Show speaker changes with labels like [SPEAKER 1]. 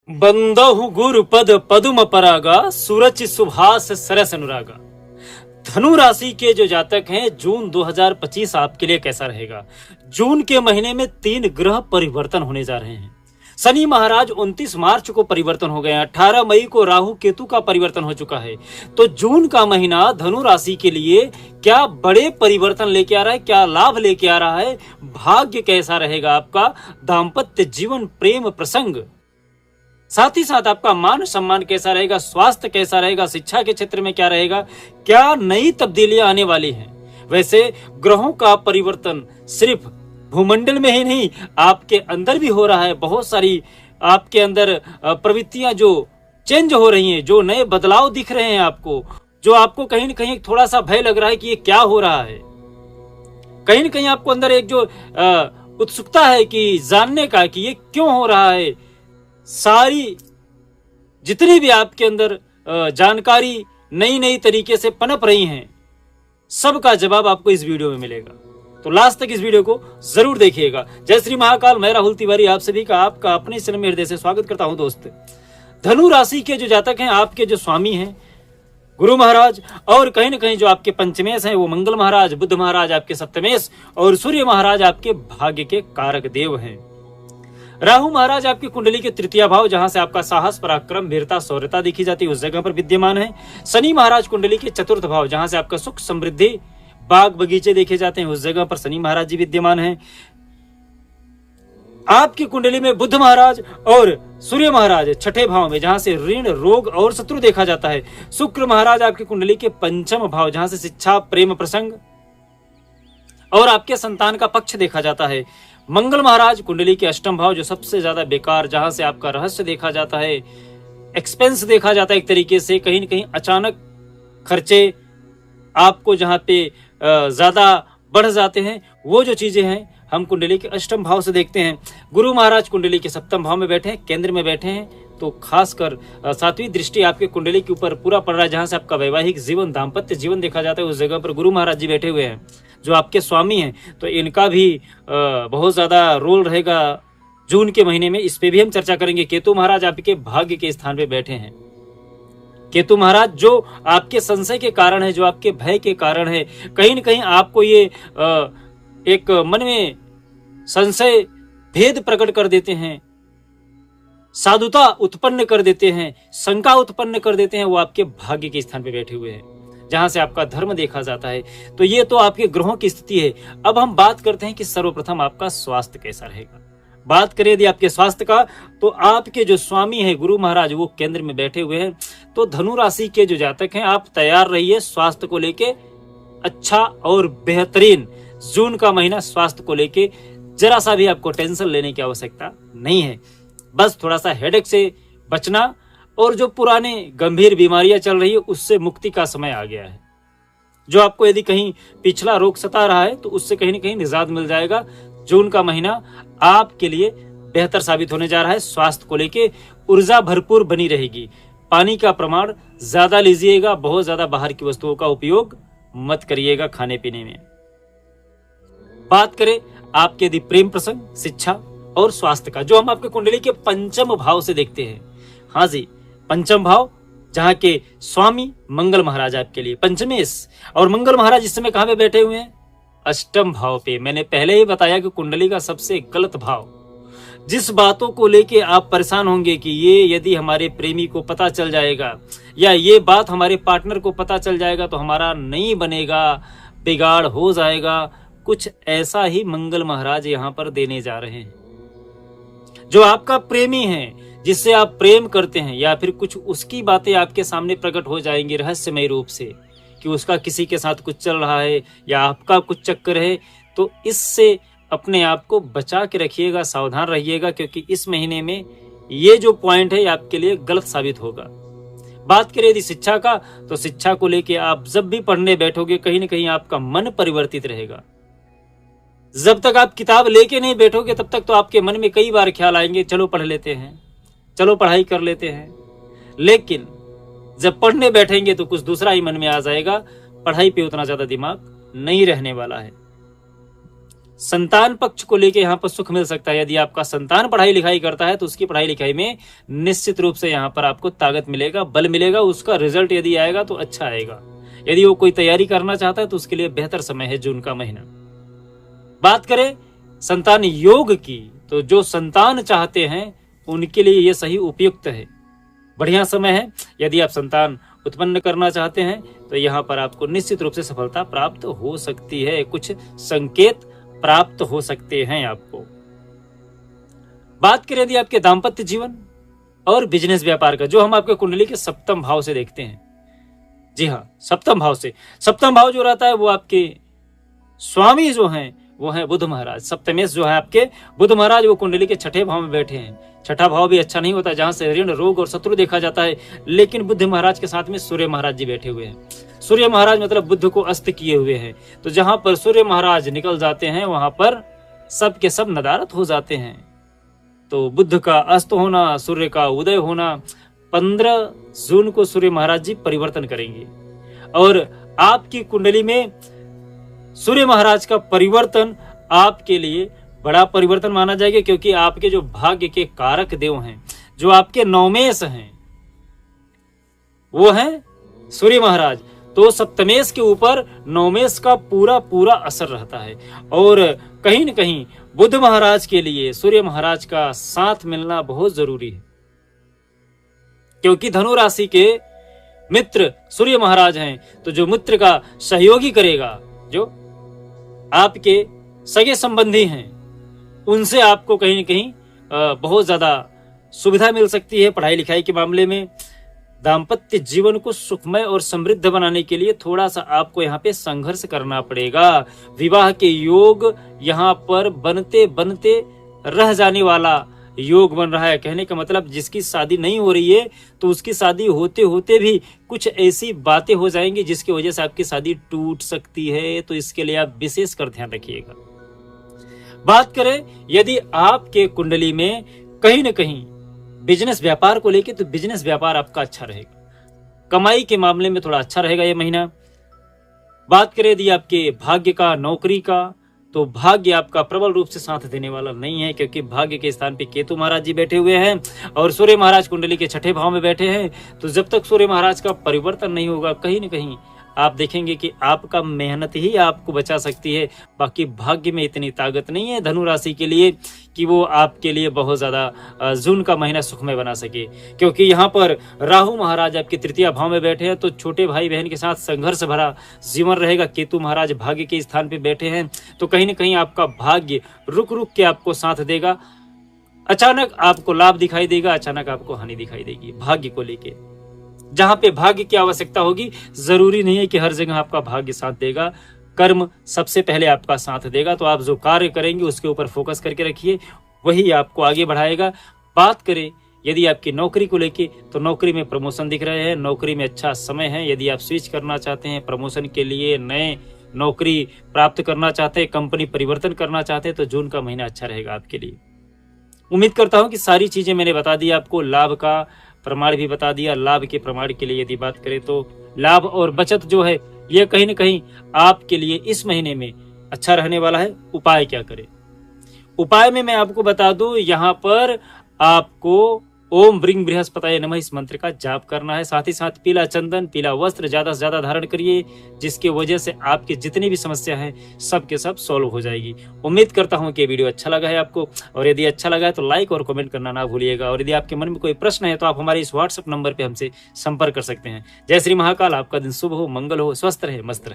[SPEAKER 1] बंदहु गुरुपद पदुम परागा सूरज सुभाष सरस अनुरागा। धनु राशि के जो जातक हैं, जून 2025 आपके लिए कैसा रहेगा? जून के महीने में 3 ग्रह परिवर्तन होने जा रहे हैं। शनि महाराज 29 मार्च को परिवर्तन हो गए हैं। 18 मई को राहु केतु का परिवर्तन हो चुका है। तो जून का महीना धनु राशि के लिए क्या बड़े परिवर्तन लेके आ रहा है, क्या लाभ लेके आ रहा है? भाग्य कैसा रहेगा आपका? दाम्पत्य जीवन, प्रेम प्रसंग, साथ ही साथ आपका मान सम्मान कैसा रहेगा? स्वास्थ्य कैसा रहेगा? शिक्षा के क्षेत्र में क्या रहेगा? क्या नई तब्दीलियां आने वाली हैं? वैसे ग्रहों का परिवर्तन सिर्फ भूमंडल में ही नहीं, आपके अंदर भी हो रहा है। बहुत सारी आपके अंदर प्रवृत्तियां जो चेंज हो रही हैं, जो नए बदलाव दिख रहे हैं आपको, जो आपको कहीं न कहीं थोड़ा सा भय लग रहा है कि ये क्या हो रहा है। कहीं न कहीं आपको अंदर एक जो उत्सुकता है कि जानने का कि ये क्यों हो रहा है। सारी जितनी भी आपके अंदर जानकारी नई नई तरीके से पनप रही हैं, सबका जवाब आपको इस वीडियो में मिलेगा। तो लास्ट तक इस वीडियो को जरूर देखिएगा। जय श्री महाकाल, मैं राहुल तिवारी आप सभी का आपका अपने चैनल में हृदय से स्वागत करता हूं। दोस्त, धनु राशि के जो जातक हैं, आपके जो स्वामी हैं गुरु महाराज, और कहीं न कहीं जो आपके पंचमेश हैं वो मंगल महाराज, बुध महाराज आपके सप्तमेश, और सूर्य महाराज आपके भाग्य के कारक देव हैं। राहु महाराज आपकी कुंडली के तृतीय भाव, जहां से आपका साहस, पराक्रम, वीरता, शौर्यता देखी जाती है, उस जगह पर विद्यमान है। शनि महाराज कुंडली के चतुर्थ भाव, जहां से आपका सुख, समृद्धि, बाग बगीचे देखे जाते हैं, उस जगह पर शनि महाराज जी विद्यमान हैं। आपकी कुंडली में बुध महाराज और सूर्य महाराज छठे भाव में, जहां से ऋण, रोग और शत्रु देखा जाता है। शुक्र महाराज आपकी कुंडली के पंचम भाव, जहां से शिक्षा, प्रेम प्रसंग और आपके संतान का पक्ष देखा जाता है। मंगल महाराज कुंडली के अष्टम भाव, जो सबसे ज्यादा बेकार, जहां से आपका रहस्य देखा जाता है, एक्सपेंस देखा जाता है, एक तरीके से कहीं न कहीं अचानक खर्चे आपको जहां पे ज्यादा बढ़ जाते हैं, वो जो चीजें हैं हम कुंडली के अष्टम भाव से देखते हैं। गुरु महाराज कुंडली के सप्तम भाव में बैठे हैं, केंद्र में बैठे हैं, तो खासकर सातवीं दृष्टि आपके कुंडली के ऊपर पूरा पड़ रहा है, जहां से आपका वैवाहिक जीवन, दाम्पत्य जीवन देखा जाता है, उस जगह पर गुरु महाराज जी बैठे हुए हैं जो आपके स्वामी हैं। तो इनका भी बहुत ज्यादा रोल रहेगा जून के महीने में, इस पे भी हम चर्चा करेंगे। केतु महाराज आपके भाग्य के स्थान पे बैठे हैं। केतु महाराज जो आपके संशय के कारण है, जो आपके भय के कारण है, कहीं न कहीं आपको ये एक मन में संशय, भेद प्रकट कर देते हैं, साधुता उत्पन्न कर देते हैं, शंका उत्पन्न कर देते हैं, वो आपके भाग्य के स्थान पे बैठे हुए हैं, जहां से आपका धर्म देखा जाता है। तो ये तो आपके ग्रहों की स्थिति है। अब हम बात करते हैं कि सर्वप्रथम आपका स्वास्थ्य कैसा रहेगा। बात करें यदि आपके स्वास्थ्य का, तो आपके जो स्वामी है गुरु महाराज, वो केंद्र में बैठे हुए हैं। तो धनु राशि के जो जातक हैं, आप तैयार रहिए स्वास्थ्य को लेके अच्छा और बेहतरीन। जून का महीना स्वास्थ्य को लेके जरा सा भी आपको टेंशन लेने की आवश्यकता नहीं है। बस थोड़ा सा हेडेक से बचना, और जो पुराने गंभीर बीमारियां चल रही है उससे मुक्ति का समय आ गया है। जो आपको यदि कहीं पिछला रोग सता रहा है, तो उससे कहीं न कहीं निजात मिल जाएगा। जून का महीना आपके लिए बेहतर साबित होने जा रहा है। स्वास्थ्य को लेके ऊर्जा भरपूर बनी रहेगी। पानी का प्रमाण ज्यादा लीजिएगा, बहुत ज्यादा बाहर की वस्तुओं का उपयोग मत करिएगा खाने पीने में। बात करें आपके यदि प्रेम प्रसंग, शिक्षा और स्वास्थ्य का, जो हम आपके कुंडली के पंचम भाव से देखते हैं। हाँ जी, पंचम भाव, जहां के स्वामी मंगल महाराज आपके लिए पंचमेश, और मंगल महाराज इस समय कहां पे बैठे हुए हैं? अष्टम भाव पे। मैंने पहले ही बताया कि कुंडली का सबसे गलत भाव, जिस बातों को लेके आप परेशान होंगे कि ये यदि हमारे प्रेमी को पता चल जाएगा, या ये बात हमारे पार्टनर को पता चल जाएगा, तो हमारा नहीं बनेगा, बिगाड़ हो जाएगा, कुछ ऐसा ही मंगल महाराज यहाँ पर देने जा रहे हैं। जो आपका प्रेमी है, जिससे आप प्रेम करते हैं, या फिर कुछ उसकी बातें आपके सामने प्रकट हो जाएंगी रहस्यमय रूप से कि उसका किसी के साथ कुछ चल रहा है या आपका कुछ चक्कर है, तो इससे अपने आप को बचा के रखिएगा, सावधान रहिएगा, क्योंकि इस महीने में ये जो पॉइंट है आपके लिए गलत साबित होगा। बात करें यदि शिक्षा का, तो शिक्षा को लेके आप जब भी पढ़ने बैठोगे, कहीं न कहीं आपका मन परिवर्तित रहेगा। जब तक आप किताब लेके नहीं बैठोगे, तब तक तो आपके मन में कई बार ख्याल आएंगे, चलो पढ़ लेते हैं, चलो पढ़ाई कर लेते हैं। लेकिन जब पढ़ने बैठेंगे तो कुछ दूसरा ही मन में आ जाएगा। पढ़ाई पे उतना ज्यादा दिमाग नहीं रहने वाला है। संतान पक्ष को लेके यहाँ पर सुख मिल सकता है। यदि आपका संतान पढ़ाई लिखाई करता है तो उसकी पढ़ाई लिखाई में निश्चित रूप से यहाँ पर आपको ताकत मिलेगा, बल मिलेगा, उसका रिजल्ट यदि आएगा तो अच्छा आएगा। यदि वो कोई तैयारी करना चाहता है तो उसके लिए बेहतर समय है जून का महीना। बात करें संतान योग की, तो जो संतान चाहते हैं उनके लिए यह सही उपयुक्त है, बढ़िया समय है। यदि आप संतान उत्पन्न करना चाहते हैं तो यहाँ पर आपको निश्चित रूप से सफलता प्राप्त हो सकती है, कुछ संकेत प्राप्त हो सकते हैं आपको। बात करें यदि आपके दाम्पत्य जीवन और बिजनेस व्यापार का, जो हम आपके कुंडली के सप्तम भाव से देखते हैं। जी हाँ, सप्तम भाव से। सप्तम भाव जो रहता है वो आपके स्वामी जो हैं वो है बुध महाराज। सप्तमेश जो है आपके बुध महाराज, वो कुंडली के छठे भाव में बैठे हैं। छठा भाव भी अच्छा नहीं होता, जहां से ऋण, रोग और शत्रु देखा जाता है, लेकिन बुध महाराज के साथ में सूर्य महाराज जी बैठे हुए हैं। सूर्य महाराज मतलब बुध को अस्त किए हुए हैं, तो जहां पर सूर्य महाराज निकल जाते हैं वहां पर सब के सब नदारत हो जाते हैं। तो बुध का अस्त होना, सूर्य का उदय होना, 15 जून को सूर्य महाराज जी परिवर्तन करेंगे। और आपकी कुंडली में सूर्य महाराज का परिवर्तन आपके लिए बड़ा परिवर्तन माना जाएगा, क्योंकि आपके जो भाग्य के कारक देव हैं, जो आपके नवमेश हैं, वो हैं सूर्य महाराज। तो सप्तमेश के ऊपर नवमेश का पूरा पूरा असर रहता है। और कहीं न कहीं बुध महाराज के लिए सूर्य महाराज का साथ मिलना बहुत जरूरी है, क्योंकि धनु राशि के मित्र सूर्य महाराज हैं। तो जो मित्र का सहयोगी करेगा, जो आपके सगे संबंधी हैं, उनसे आपको कहीं न कहीं बहुत ज्यादा सुविधा मिल सकती है पढ़ाई लिखाई के मामले में। दाम्पत्य जीवन को सुखमय और समृद्ध बनाने के लिए थोड़ा सा आपको यहाँ पे संघर्ष करना पड़ेगा। विवाह के योग यहाँ पर बनते बनते रह जाने वाला योग बन रहा है। कहने का मतलब जिसकी शादी नहीं हो रही है तो उसकी शादी होते होते भी कुछ ऐसी बातें हो जाएंगी जिसकी वजह से आपकी शादी टूट सकती है। तो इसके लिए आप विशेष कर ध्यान रखिएगा। बात करें यदि आपके कुंडली में कहीं न कहीं बिजनेस व्यापार को लेके, तो बिजनेस व्यापार आपका अच्छा रहेगा। कमाई के मामले में थोड़ा अच्छा रहेगा ये महीना। बात करें यदि आपके भाग्य का, नौकरी का, तो भाग्य आपका प्रबल रूप से साथ देने वाला नहीं है, क्योंकि भाग्य के स्थान पे केतु महाराज जी बैठे हुए हैं और सूर्य महाराज कुंडली के छठे भाव में बैठे हैं। तो जब तक सूर्य महाराज का परिवर्तन नहीं होगा, कहीं न कहीं आप देखेंगे कि आपका मेहनत ही आपको बचा सकती है। बाकी भाग्य में इतनी ताकत नहीं है धनु राशि के लिए कि वो आपके लिए बहुत ज्यादा जून का महीना सुखमय बना सके, क्योंकि यहाँ पर राहु महाराज आपके तृतीय भाव में बैठे हैं। तो छोटे भाई बहन के साथ संघर्ष भरा जीवन रहेगा। केतु महाराज भाग्य के स्थान पे बैठे हैं, तो कहीं न कहीं आपका भाग्य रुक रुक के आपको साथ देगा। अचानक आपको लाभ दिखाई देगा, अचानक आपको हानि दिखाई देगी। भाग्य को लेके जहां पे भाग्य की आवश्यकता होगी, जरूरी नहीं है कि हर जगह आपका भाग्य साथ देगा। कर्म सबसे पहले आपका साथ देगा। तो आप जो कार्य करेंगे उसके ऊपर फोकस करके रखिए, वही आपको आगे बढ़ाएगा। बात करें यदि आपकी नौकरी को लेके, तो नौकरी में प्रमोशन दिख रहे हैं, नौकरी में अच्छा समय है। यदि आप स्विच करना चाहते हैं प्रमोशन के लिए, नए नौकरी प्राप्त करना चाहते हैं, कंपनी परिवर्तन करना चाहते हैं, तो जून का महीना अच्छा रहेगा आपके लिए। उम्मीद करता हूं कि सारी चीजें मैंने बता दी आपको। लाभ का प्रमाण भी बता दिया। लाभ के प्रमाण के लिए यदि बात करें तो लाभ और बचत जो है यह कहीं न कहीं आपके लिए इस महीने में अच्छा रहने वाला है। उपाय क्या करें? उपाय में मैं आपको बता दूं, यहाँ पर आपको ओम ब्रिंग बृहस्पताय नमः इस मंत्र का जाप करना है। साथ ही साथ पीला चंदन, पीला वस्त्र ज्यादा से ज्यादा धारण करिए, जिसकी वजह से आपकी जितनी भी समस्या है सब के सब सॉल्व हो जाएगी। उम्मीद करता हूं कि वीडियो अच्छा लगा है आपको, और यदि अच्छा लगा है तो लाइक और कमेंट करना ना भूलिएगा। और यदि आपके मन में कोई प्रश्न है तो आप हमारे इस व्हाट्सएप नंबर पर हमसे संपर्क कर सकते हैं। जय श्री महाकाल। आपका दिन शुभ हो, मंगल हो, स्वस्थ रहे, मस्त रहे।